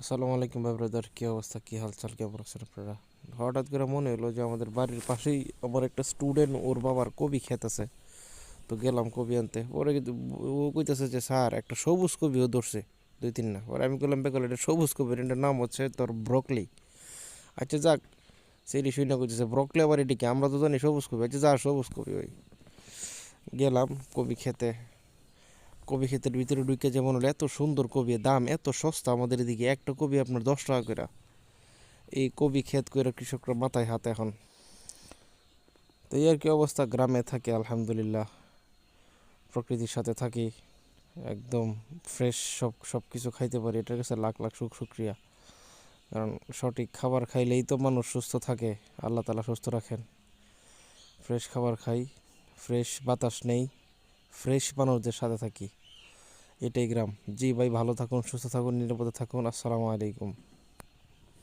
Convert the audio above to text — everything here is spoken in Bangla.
আসসালামু আলাইকুম ভাই ব্রাদার, কী অবস্থা, কী হালচাল, কেমন আছেন আপনারা? হঠাৎ করে মনে হলো যে আমাদের বাড়ির পাশেই আমার একটা স্টুডেন্ট, ওর বাবার কবি ক্ষেত আছে। তো গেলাম কবি আনতে, পরে কিন্তু ও কইতেছে যে স্যার একটা সবুজ কবিও ধরছে দুই তিন না। পরে আমি বললাম বেকল এটা সবুজ কবি, এটার নাম হচ্ছে তোর ব্রকলি। আচ্ছা যাক, সেই শুই না কইতেছে ব্রকলি আবার এটি কি, আমরা তো জানি সবুজ কবি। আচ্ছা যা সবুজ কবি ওই। গেলাম কবি খেতে, কবি ক্ষেতের ভিতরে ঢুকে যেমন হলো এত সুন্দর কবি, দাম এত সস্তা আমাদের এদিকে, একটা কবি আপনার 10 টাকা করে। এই কবি ক্ষেত করে কৃষকরা মাথায় হাত এখন। তো এই আর কি অবস্থা, গ্রামে থাকি আলহামদুলিল্লাহ, প্রকৃতির সাথে থাকি, একদম ফ্রেশ সব সব কিছু খাইতে পারি, এটার কাছে লাখ লাখ শুক্রিয়া। কারণ সঠিক খাবার খাইলেই তো মানুষ সুস্থ থাকে, আল্লাহ তালা সুস্থ রাখেন। ফ্রেশ খাবার খাই, ফ্রেশ বাতাস নেই, ফ্রেশ মানুষদের সাথে থাকি, এটাই গ্রাম। জি ভাই, ভালো থাকুন, সুস্থ থাকুন, নিরাপদে থাকুন। আসসালামু আলাইকুম।